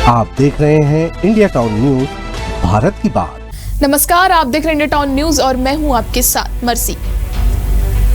आप देख रहे हैं इंडिया टाउन न्यूज, भारत की बात। नमस्कार, आप देख रहे हैं इंडिया टाउन न्यूज और मैं हूं आपके साथ मर्सी।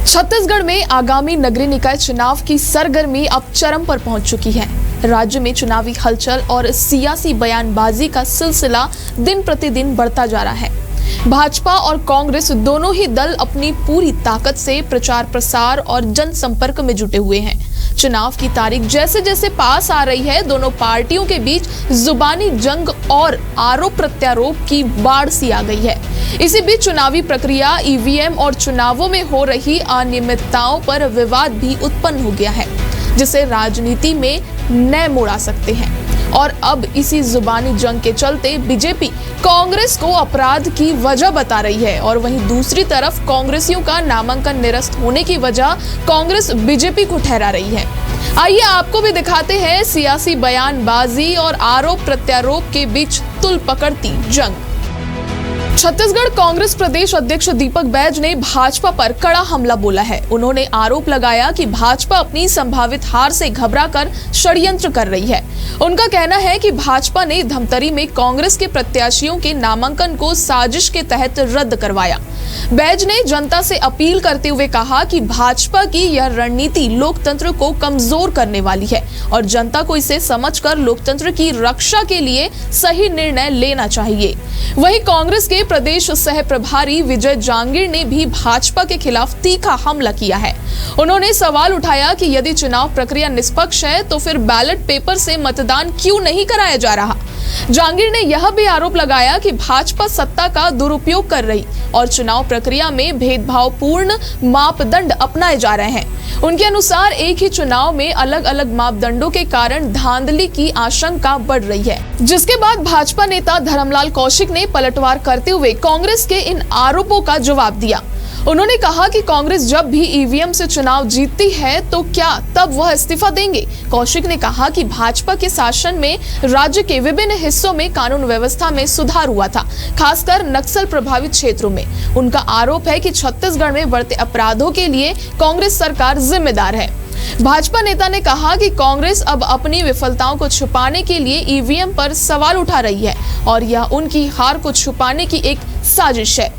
छत्तीसगढ़ में आगामी नगरीय निकाय चुनाव की सरगर्मी अब चरम पर पहुंच चुकी है। राज्य में चुनावी हलचल और सियासी बयानबाजी का सिलसिला दिन प्रतिदिन बढ़ता जा रहा है। भाजपा और कांग्रेस दोनों ही दल अपनी पूरी ताकत से प्रचार प्रसार और जनसंपर्क में जुटे हुए हैं। चुनाव की तारीख जैसे जैसे पास आ रही है, दोनों पार्टियों के बीच जुबानी जंग और आरोप प्रत्यारोप की बाढ़ सी आ गई है। इसी बीच चुनावी प्रक्रिया, ईवीएम और चुनावों में हो रही अनियमितताओं पर विवाद भी उत्पन्न हो गया है, जिसे राजनीति में नए मोड़ आ सकते हैं। और अब इसी जुबानी जंग के चलते बीजेपी कांग्रेस को अपराध की वजह बता रही है और वहीं दूसरी तरफ कांग्रेसियों का नामांकन निरस्त होने की वजह कांग्रेस बीजेपी को ठहरा रही है। आइए आपको भी दिखाते हैं सियासी बयानबाजी और आरोप प्रत्यारोप के बीच तुल पकड़ती जंग। छत्तीसगढ़ कांग्रेस प्रदेश अध्यक्ष दीपक बैज ने भाजपा पर कड़ा हमला बोला है। उन्होंने आरोप लगाया कि भाजपा अपनी संभावित हार से घबराकर षड्यंत्र कर रही है। उनका कहना है कि भाजपा ने धमतरी में कांग्रेस के प्रत्याशियों के नामांकन को साजिश के तहत रद्द करवाया। बैज ने जनता से अपील करते हुए कहा कि भाजपा की यह रणनीति लोकतंत्र को कमजोर करने वाली है और जनता को इसे समझकर लोकतंत्र की रक्षा के लिए सही निर्णय लेना चाहिए। वहीं कांग्रेस के प्रदेश सह प्रभारी विजय जांगीर ने भी भाजपा के खिलाफ तीखा हमला किया है। उन्होंने सवाल उठाया कि यदि चुनाव प्रक्रिया निष्पक्ष है तो फिर बैलेट पेपर से मतदान क्यों नहीं कराया जा रहा। जांगीर ने यह भी आरोप लगाया कि भाजपा सत्ता का दुरुपयोग कर रही और चुनाव प्रक्रिया में भेदभावपूर्ण मापदंड अपनाए जा रहे हैं। उनके अनुसार एक ही चुनाव में अलग अलग मापदंडों के कारण धांधली की आशंका बढ़ रही है, जिसके बाद भाजपा नेता धर्मलाल कौशिक ने पलटवार करते हुए कांग्रेस के इन आरोपों का जवाब दिया। उन्होंने कहा कि कांग्रेस जब भी ईवीएम से चुनाव जीतती है तो क्या तब वह इस्तीफा देंगे। कौशिक ने कहा कि भाजपा के शासन में राज्य के विभिन्न हिस्सों में कानून व्यवस्था में सुधार हुआ था, खासकर नक्सल प्रभावित क्षेत्रों में। उनका आरोप है कि छत्तीसगढ़ में बढ़ते अपराधों के लिए कांग्रेस सरकार जिम्मेदार है। भाजपा नेता ने कहा कि कांग्रेस अब अपनी विफलताओं को छुपाने के लिए ईवीएम पर सवाल उठा रही है और यह उनकी हार को छुपाने की एक साजिश है।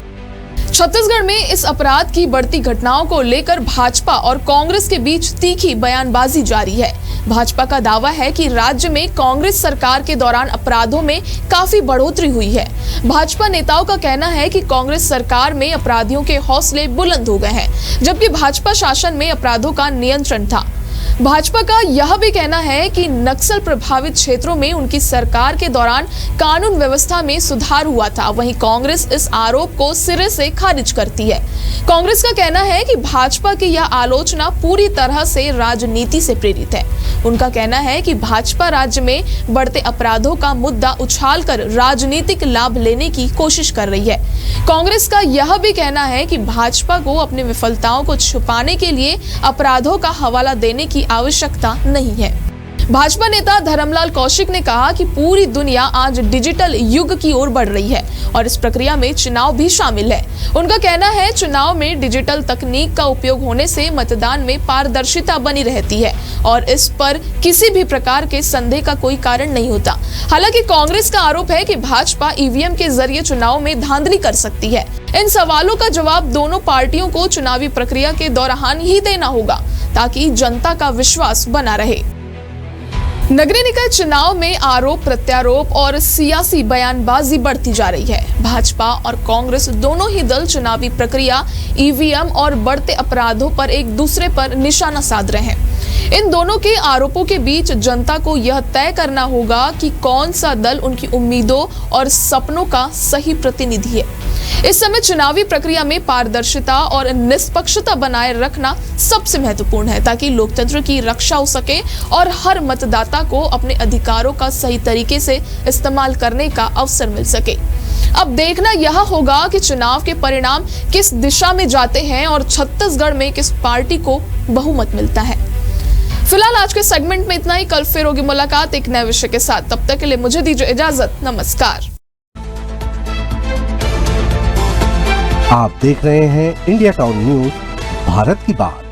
छत्तीसगढ़ में इस अपराध की बढ़ती घटनाओं को लेकर भाजपा और कांग्रेस के बीच तीखी बयानबाजी जारी है। भाजपा का दावा है कि राज्य में कांग्रेस सरकार के दौरान अपराधों में काफी बढ़ोतरी हुई है। भाजपा नेताओं का कहना है कि कांग्रेस सरकार में अपराधियों के हौसले बुलंद हो गए हैं, जबकि भाजपा शासन में अपराधों का नियंत्रण था। भाजपा का यह भी कहना है कि नक्सल प्रभावित क्षेत्रों में उनकी सरकार के दौरान कानून व्यवस्था में सुधार हुआ था। वहीं कांग्रेस इस आरोप को सिरे से खारिज करती है। कांग्रेस का कहना है कि भाजपा की यह आलोचना पूरी तरह से राजनीति से प्रेरित है। उनका कहना है कि भाजपा राज्य में बढ़ते अपराधों का मुद्दा उछालकर राजनीतिक लाभ लेने की कोशिश कर रही है। कांग्रेस का यह भी कहना है कि भाजपा को अपनी विफलताओं को छुपाने के लिए अपराधों का हवाला देने की आवश्यकता नहीं है। भाजपा नेता धर्मलाल कौशिक ने कहा कि पूरी दुनिया आज डिजिटल युग की ओर बढ़ रही है और इस प्रक्रिया में चुनाव भी शामिल है। उनका कहना है चुनाव में डिजिटल तकनीक का उपयोग होने से मतदान में पारदर्शिता बनी रहती है और इस पर किसी भी प्रकार के संदेह का कोई कारण नहीं होता। हालांकि कांग्रेस का आरोप है कि भाजपा ईवीएम के जरिए चुनाव में धांधली कर सकती है। इन सवालों का जवाब दोनों पार्टियों को चुनावी प्रक्रिया के दौरान ही देना होगा ताकि जनता का विश्वास बना रहे। नगरीय निकाय चुनाव में आरोप प्रत्यारोप और सियासी बयानबाजी बढ़ती जा रही है। भाजपा और कांग्रेस दोनों ही दल चुनावी प्रक्रिया, ईवीएम और बढ़ते अपराधों पर एक दूसरे पर निशाना साध रहे हैं। इन दोनों के आरोपों के बीच जनता को यह तय करना होगा कि कौन सा दल उनकी उम्मीदों और सपनों का सही प्रतिनिधि है। इस समय चुनावी प्रक्रिया में पारदर्शिता और निष्पक्षता बनाए रखना सबसे महत्वपूर्ण है ताकि लोकतंत्र की रक्षा हो सके और हर मतदाता को अपने अधिकारों का सही तरीके से इस्तेमाल करने का अवसर मिल सके। अब देखना यह होगा कि चुनाव के परिणाम किस दिशा में जाते हैं और छत्तीसगढ़ में किस पार्टी को बहुमत मिलता है। फिलहाल आज के सेगमेंट में इतना ही। कल फिर होगी मुलाकात एक नए विषय के साथ। तब तक के लिए मुझे दीजिए इजाजत। नमस्कार। आप देख रहे हैं इंडिया टाउन न्यूज, भारत की बात।